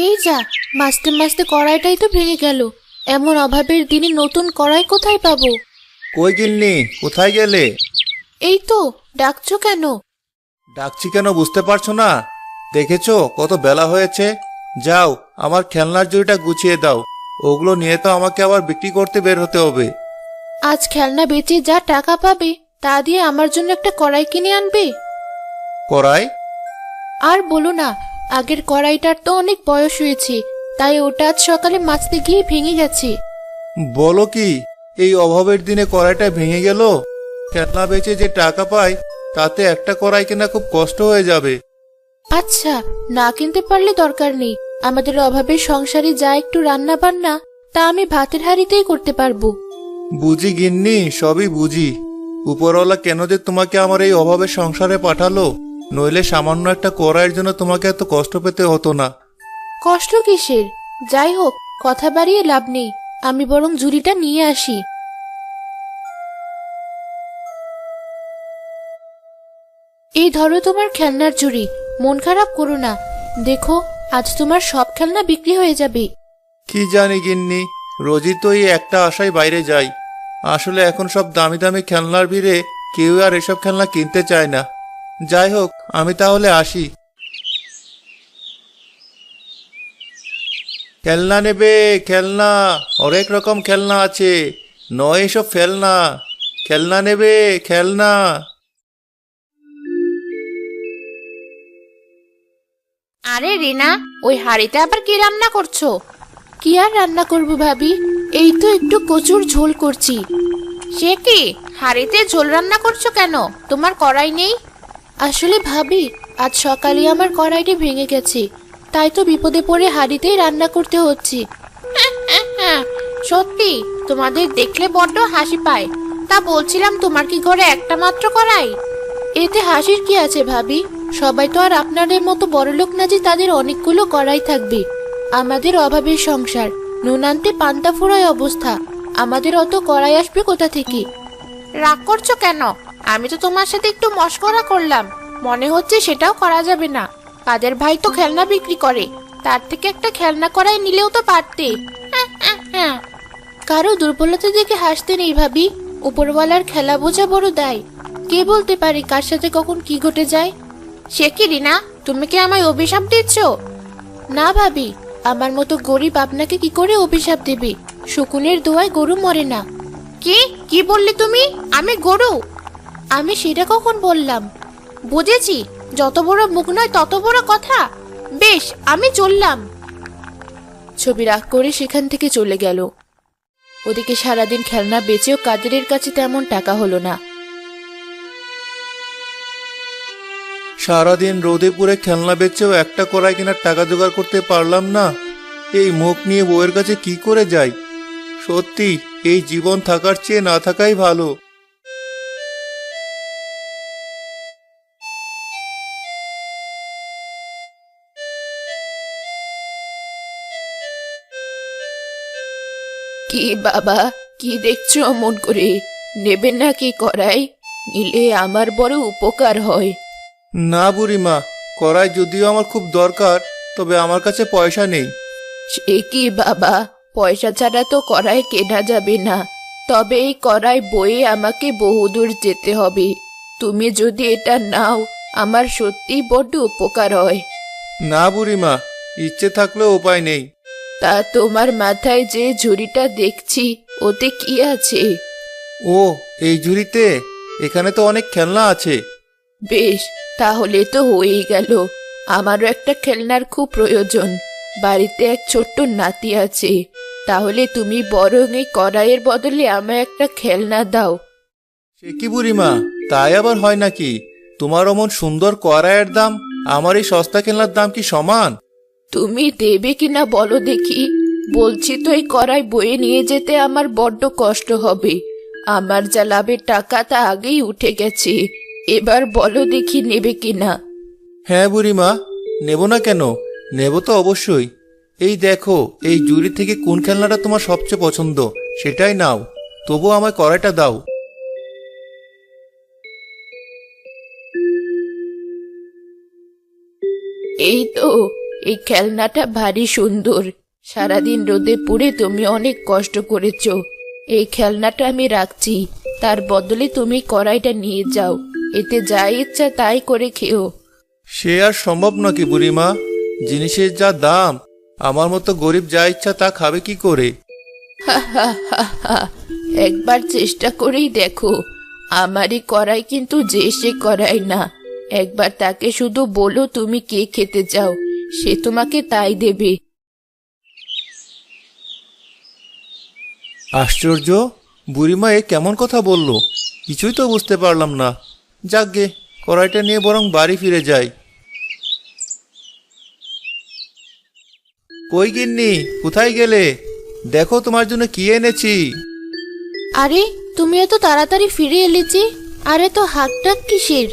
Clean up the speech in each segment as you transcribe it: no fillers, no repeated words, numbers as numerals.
এই যা, মাঝতে মাঝতে কড়াইটাই তো ভেঙে গেল। এমন অভাবের দিনে নতুন কড়াই কোথায় পাবো? কই গিন্নি, কোথায় গেলে? এই তো, ডাকছো কেন? ডাকছি কেন বুঝতে পারছো না? দেখেছো কত বেলা হয়েছে। যাও, আমার খেলনার ঝুড়িটা গুছিয়ে দাও। ওগুলো নিয়ে তো আমাকে আবার বিক্রি করতে বের হতে হবে। আজ খেলনা বেচে যা টাকা পাবে তা দিয়ে আমার জন্য একটা কড়াই কিনে আনবে। কড়াই? আর বলো না, আগের কড়াইটার তো অনেক বয়স হয়েছে, তাই ওটা আজ সকালে মাজতে গিয়ে ভেঙে গেছে। বলো কি, এই অভাবের দিনে কড়াইটা ভেঙে গেল? খেলনা বেচে যে টাকা পাই তাতে একটা কড়াই কেনা খুব কষ্ট হয়ে যাবে। আচ্ছা, না কিনতে পারলে দরকার নেই। আমাদের অভাবের সংসারে যা একটু রান্না বান্না তা আমি ভাতের হাঁড়িতেই করতে পারবো। বুঝি গিন্নি, সবই বুঝি। উপরওয়ালা কেন যে তোমাকে আমার এই অভাবের সংসারে পাঠালো, নইলে সামান্য একটা কড়াইয়ের জন্য তোমাকে এত কষ্ট পেতে হতো না। কষ্ট কিসের? যাই হোক, কথা বাড়িয়ে লাভ নেই, আমি বরং ঝুড়িটা নিয়ে আসি। এই ধরো তোমার খেলনার ঝুড়ি, মন খারাপ করো না। দেখো, আজ তোমার সব খেলনা বিক্রি হয়ে যাবে। কি জানি গিন্নি, রোজই তো এই একটা আশায় বাইরে যাই। আসলে এখন সব দামি দামি খেলনার ভিড়ে কেউ আর এসব খেলনা কিনতে চায় না। যাই হোক, আমি তাহলে আসি। খেলনা নেবে? খেলনা অনেক রকম খেলনা আছে, নয় এসব ফেলনা। খেলনা নেবে? খেলনা। আরে রিনা, ওই হাঁড়িতে আবার কি রান্না করছো? কি আর রান্না করবো ভাবি, এই তো একটু কচুর ঝোল করছি। সে কি, হাঁড়িতে ঝোল রান্না করছো কেন? তোমার কড়াই নেই? আসলে ভাবি, আজ সকালে আমার কড়াইটি ভেঙে গেছে, তাই তো বিপদে পড়ে হাঁড়িতেই রান্না করতে হচ্ছে। সত্যি, তোমাদের দেখলে বড্ড হাসি পায়। তা বলছিলাম, তোমার কি ঘরে একটা মাত্র কড়াই? এতে হাসির কি আছে ভাবি? সবাই তো আর আপনাদের মতো বড়লোক না যে তাদের অনেকগুলো কড়াই থাকবে। আমাদের অভাবের সংসার, নুন আনতে পান্তা ফোড়ায় অবস্থা, আমাদের অত কড়াই আসবে কোথা থেকে? রাগ করছো কেন? আমি তো তোমার সাথে একটু মশকরা করলাম, মনে হচ্ছে সেটাও করা যাবে না। কাদের ভাই তো খেলনা বিক্রি করে, তার থেকে একটা খেলনা কড়াই নিলেও তো পারতে। কারো দুর্বলতা দেখে হাসতে নেই ভাবি, উপরওয়ালার খেলা বোঝা বড় দায়। কে বলতে পারে কার সাথে কখন কি ঘটে যায়? সে কি রিনা, তুমি কি আমায় অভিশাপ দিচ্ছ? না ভাবি, আমার মতো গরিব আপনাকে কি করে অভিশাপ দেবে? শকুনের দোয়ায় গরু মরে না। কি কি বললে তুমি? আমি গরু? আমি সেটা কখন বললাম? বুঝেছি, যত বড় মুখ নয় তত বড় কথা। বেশ, আমি চললাম। ছবি রাগ করে সেখান থেকে চলে গেল। ওদিকে সারাদিন খেলনা বেচেও কাদেরের কাছে তেমন টাকা হলো না। সারাদিন রোদে পুড়ে খেলনা বেচেও একটা কড়াই কেনার টাকা জোগাড় করতে পারলাম না। এই মুখ নিয়ে বউয়ের কাছে কি করে যাই? সত্যি, এই জীবন থাকার চেয়ে না থাকাই ভালো। কি বাবা, কি দেখছো অমন করে? নেবেন নাকি কড়াই? নিলে আমার বড় উপকার হয়। না বুড়িমা, কড়াই যদিও আমার খুব দরকার, তবে আমার কাছে পয়সা নেই। সে কি বাবা, পয়সা ছাড়া তো কড়াই কেনা যাবে না। তবে এই কড়াই বয়ে আমাকে বহুদূর যেতে হবে। তুমি যদি এটা নাও, আমার সত্যি বড্ড উপকার হয়। না বুড়িমা, ইচ্ছে থাকলেও উপায় নেই। তা তোমার মাথায় যে ঝুড়িটা দেখছি, ওতে কি আছে? ও, এই ঝুড়িতে? এখানে তো অনেক খেলনা আছে। বেশ, তাহলে তো হয়েই গেল। আমারও একটা খেলনার খুব প্রয়োজন। বাড়িতে এক ছোট্ট নাতি আছে। তাহলে তুমি বরং এই কড়াইয়ের বদলে আমায় একটা খেলনা দাও। সে কি বুড়িমা, তাই আবার হয় নাকি? তোমার অমন সুন্দর কড়াইয়ের দাম আমার এই সস্তা খেলনার দাম কি সমান? তুমি দেবে কিনা বলো দেখি। বলছি তো, এই কড়াই বয়ে নিয়ে যেতে আমার বড্ড কষ্ট হবে। আমার যা লাভের টাকা তা আগেই উঠে গেছে। এবার বলো দেখি নেবে কিনা। হ্যাঁ বুড়িমা, নেব না কেন? নেব তো অবশ্যই। এই দেখো, এই ঝুড়ি থেকে কোন খেলনাটা তোমার সবচেয়ে পছন্দ সেটাই নাও। তবু আমায় কড়াইটা দাও। এই তো, এই খেলনাটা ভারী সুন্দর। সারাদিন রোদে পুড়ে তুমি অনেক কষ্ট করেছো। এই খেলনাটা আমি রাখছি, তার বদলে তুমি কড়াইটা নিয়ে যাও। এতে যা ইচ্ছা তাই করে খেও। সে আর সম্ভব নাকি বুড়িমা? জিনিসের যা দাম, আমার মতো গরিব যা ইচ্ছা তা খাবে কি করে? একবার চেষ্টা করেই দেখো। আমারই কড়াই কিন্তু যে সে কড়াই না। একবার তাকে শুধু বলো তুমি কে খেতে চাও, সে তোমাকে তাই দেবে। আশ্চর্য, বুড়িমা এ কেমন কথা বলল? কিছুই তো বুঝতে পারলাম না। যাকগে, কড়াইটা নিয়ে বরং বাড়ি ফিরে যাই। কই গিন্নি, কোথায় গেলে? দেখো তোমার জন্য কি এনেছি। আরে, তুমি এত তাড়াতাড়ি ফিরে এলেছি? আরে তো হাকডাক কিসের?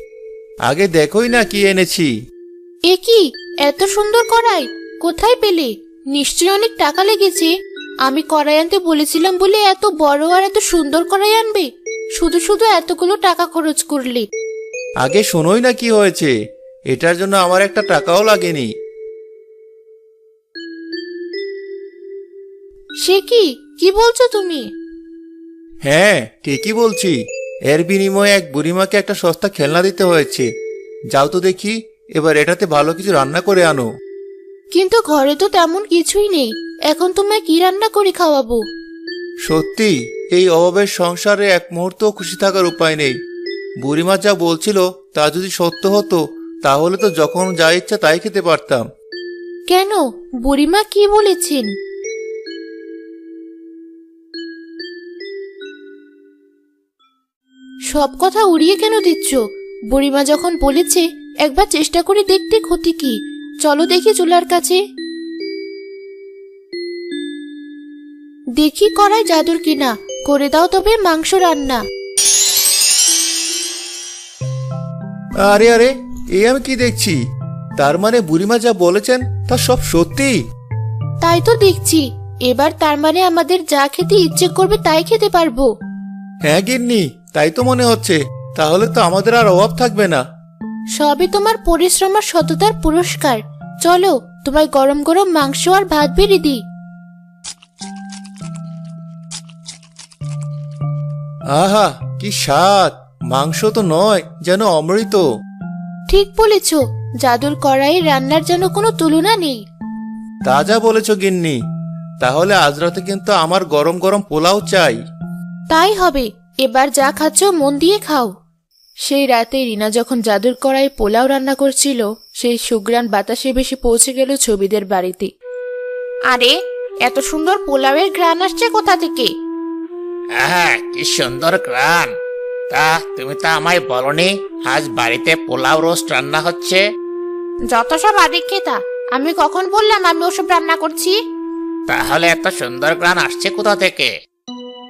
আগে দেখোই না কি এনেছি। এ কি, এত সুন্দর কড়াই কোথায় পেলে? নিশ্চয়ই অনেক টাকা লেগেছে। আমি কড়াই আনতে বলেছিলাম বলে এত বড় আর এত সুন্দর কড়াই আনবে? শুধু শুধু এতগুলো টাকা খরচ করলে। আগে শোনোই না কি হয়েছে। এটার জন্য আমার একটা টাকাও লাগেনি। সে কি, কি বলছো তুমি? হ্যাঁ, ঠিকই বলছি। এর বিনিময়ে এক বুড়িমাকে একটা সস্তা খেলনা দিতে হয়েছে। যাও তো দেখি, এবার এটাতে ভালো কিছু রান্না করে আনো। কিন্তু ঘরে তো তেমন কিছুই নেই। এখন তোমায় কি রান্না করে খাওয়াবো? সত্যি, এই অভাবের সংসারে এক মুহূর্ত খুশি থাকার উপায় নেই। বুড়িমা যা বলছিল তা যদি সত্য হতো, তাহলে তো যখন যা ইচ্ছা তাই খেতে পারতাম। কেন, বুড়িমা কি বলেছেন? সব কথা উড়িয়ে কেন দিচ্ছ? বুড়িমা যখন বলেছে একবার চেষ্টা করে দেখতে ক্ষতি কি? চলো দেখি চুলার কাছে। দেখি কড়াই জাদুর কিনা, করে দাও তবে মাংস রান্না। আরে আরে, এই আমি কি দেখছি? তার মানে বুড়িমা যা বলেছেন তা সব সত্যি? তাই তো দেখছি। এবার তার মানে আমাদের যা খেতে ইচ্ছে করবে তাই খেতে পারবো। হ্যাঁ গিন্নি, তাই তো মনে হচ্ছে। তাহলে তো আমাদের আর অভাব থাকবে না। সবই তোমার পরিশ্রম আর সততার পুরস্কার। চলো, তোমায় গরম গরম মাংস আর ভাত বেড়ে দিই। আহা, কি স্বাদ! মাংস তো নয়, যেন অমৃত। ঠিক বলেছ, জাদুর কড়াই রান্নার যেন কোনো তুলনা নেই। তা যা বলেছ গিন্নি। তাহলে আজ রাতে কিন্তু আমার গরম গরম পোলাও চাই। তাই হবে, এবার যা খাচ্ছ মন দিয়ে খাও। সেই রাতে রিনা যখন জাদুর কড়াই পোলাও রান্না করছিল, সেই সুঘ্রাণ বাতাসে বেশি পৌঁছে গেল ছবিদের বাড়িতে। আরে, এত সুন্দর পোলাওয়ের ঘ্রাণ আসছে কোথা থেকে? হ্যাঁ, কি সুন্দর গ্রান। তা তুমি তো আমায় বলনি আজ বাড়িতে পোলাও রোস্ট রান্না হচ্ছে? যত সব আদিক্ষেতা, আমি কখন বললাম আমি ওসব রান্না করছি? তাহলে এত সুন্দর গ্রান আসছে কোথা থেকে?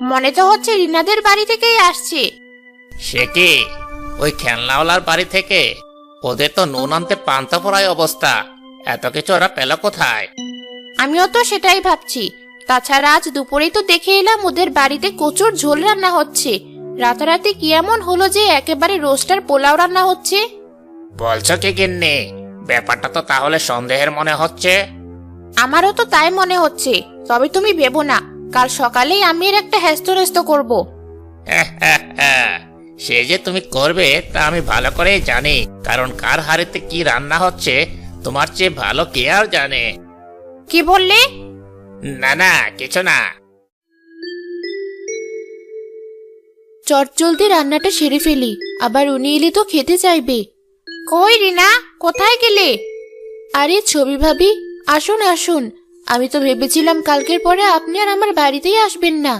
মনে তো হচ্ছে রিনাদের বাড়ি থেকেই আসছে। সে কি, ওই খেলনাওয়ালার বাড়ি থেকে? ওদের তো নুন আনতে পান্তা ফোড়ায় অবস্থা। এত কিছু ওরা পেল কোথায়? আমিও তো সেটাই ভাবছি। তাছাড়া আজ দুপুরেই তো দেখে এলাম ওদের বাড়িতে কচুর ঝোল রান্না হচ্ছে। রাতারাতি কি এমন হলো যে একেবারে রোস্টার পোলাও রান্না হচ্ছে? বলছো কি গিন্নি? ব্যাপারটা তো তাহলে সন্দেহের মনে হচ্ছে। আমারও তো তাই মনে হচ্ছে। তবে তুমি ভেবো না, কাল সকালেই আমি এর একটা হেস্তনেস্ত করব। সে যে তুমি করবে তা আমি ভালো করেই জানি, কারণ কার হাড়িতে কি রান্না হচ্ছে তোমার চেয়ে ভালো কে আর জানে। কি বললে? না না, কিছু না। চটজলদি রান্নাটা সেরে ফেলি, আবার উনি এলে তো খেতে চাইবে। কই রিনা, কোথায় গেলে? আরে ছবি ভাবি, আসুন আসুন। আমি তো ভেবেছিলাম কালকের পরে আপনি আর আমার বাড়িতেই আসবেন না।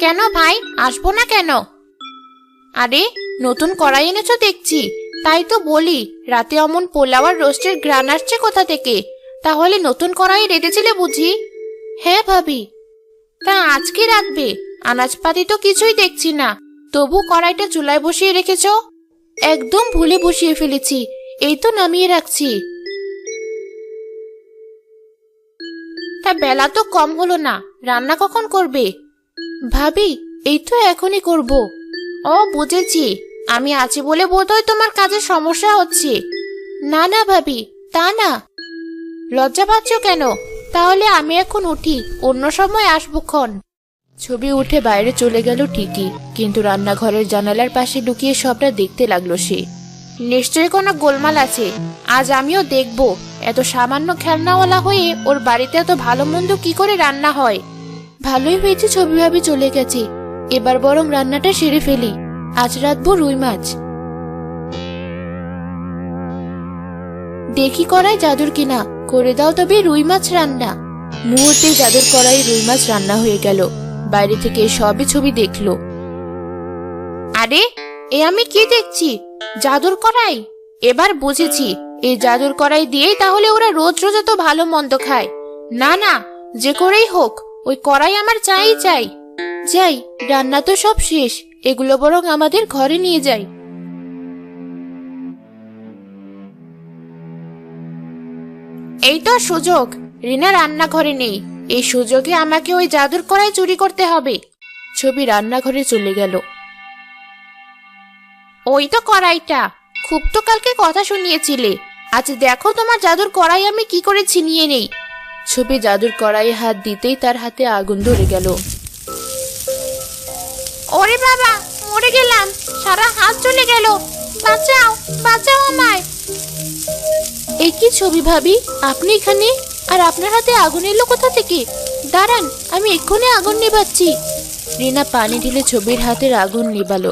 কেন ভাই, আসবো না কেন? আরে, নতুন কড়াই এনেছো দেখছি। তাই তো বলি, রাতে অমন পোলাও আর রোস্টের ঘ্রাণ আসছে কোথা থেকে? তাহলে নতুন কড়াই রেঁধেছিলে বুঝি? হ্যাঁ ভাবি। তা আজকে রাখবে? আনাজপাতি তো কিছুই দেখছি না, তবু কড়াইটা চুলায় বসিয়ে রেখেছ। একদম ভুলে বসিয়ে ফেলেছি, এই তো নামিয়ে রাখছি। তা বেলা তো কম হলো না, রান্না কখন করবে? ভাবি, এই তো এখনই করব। ও বুঝেছি, আমি আছি বলে বোধহয় তোমার কাজে সমস্যা হচ্ছে। না না ভাবি, তা না। লজ্জা পাচ্ছ কেন? তাহলে আমি এখন উঠি, অন্য সময় আসবক্ষণ। ছবি উঠে বাইরে চলে গেল ঠিকই, কিন্তু রান্নাঘরের জানালার পাশে লুকিয়ে সবটা দেখতে লাগলো সে। নিশ্চয়ই কোনো গোলমাল আছে, আজ আমিও দেখব এত সামান্য খেলনাওয়ালা হয়ে ওর বাড়িতে এত ভালো মন্দ কি করে রান্না হয়। ভালোই হয়েছে ছবি ভাবি চলে গেছে, এবার বরং রান্নাটা সেরে ফেলি। আজ রাঁধবো রুই মাছ। দেখি কড়াই জাদুর কিনা, করে দাও তবে রুই মাছ রান্না। মুহূর্তে জাদুর কড়াই রুই মাছ রান্না হয়ে গেল। বাইরে থেকে সবই ছবি দেখলো। আরে, এ আমি কি দেখছি? জাদুর কড়াই! এবার বুঝেছি, এই জাদুর কড়াই দিয়েই তাহলে ওরা রোজ রোজ এত ভালো মন্দ খায়। না না, যে করেই হোক ওই কড়াই আমার চাই চাই। যাই, রান্না তো সব শেষ, এগুলো বরং আমাদের ঘরে নিয়ে যাই। এই তো সুযোগ, রিনা রান্নাঘরে নেই, এই সুযোগে আমাকে ওই জাদুর কড়াই চুরি করতে হবে। ছবি রান্নাঘরে চলে গেল। ওই তো কড়াইটা, খুব তো কালকে কথা শুনিয়েছিলে, আজ দেখো তোমার জাদুর কড়াই আমি কি করে ছিনিয়ে নেই। ছবি জাদুর কড়াইয়ে হাত দিতেই তার হাতে আগুন ধরে গেল। ওরে বাবা, মরে গেলাম, সারা হাত চলে গেল, বাঁচাও বাঁচাও আমায়। এই কি ছবি ভাবি, আপনি এখানে? আর আপনার হাতে আগুন এলো কোথা থেকে? দাঁড়ান, আমি এক্ষুনি আগুন নিভাচ্ছি। রিনা পানি ঢেলে ছবির হাতের আগুন নিভালো।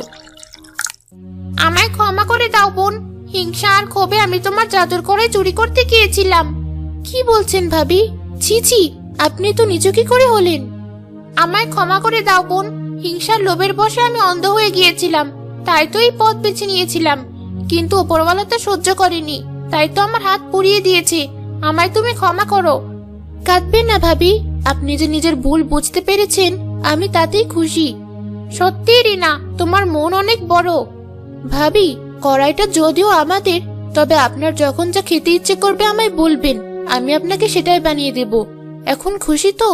আমায় ক্ষমা করে দাও বোন, হিংসা আর ক্ষোভে আমি তোমার জাদুর কড়াই চুরি করতে গিয়েছিলাম। কি বলছেন ভাবি? ছি ছি, আপনি তো নিচু কি করে হলেন? আমায় ক্ষমা করে দাও বোন, হিংসার লোভের বশে আমি অন্ধ হয়ে গিয়েছিলাম, তাই তো এই পথ বেছে নিয়েছিলাম। কিন্তু উপরওয়ালা তো সহ্য করেনি, তাই তো আমার হাত পুড়িয়ে দিয়েছে। আমায় তুমি ক্ষমা করো। কাঁদবেন না ভাবি, আপনি যে নিজের ভুল বুঝতে পেরেছেন, আমি তাতেই খুশি। সত্যি রিনা, তোমার মন অনেক বড়। ভাবি, কড়াইটা যদিও আমাদের, তবে আপনার যখন যা খেতে ইচ্ছে করবে আমায় বলবেন, আমি আপনাকে সেটাই বানিয়ে দেব। এখন খুশি তো?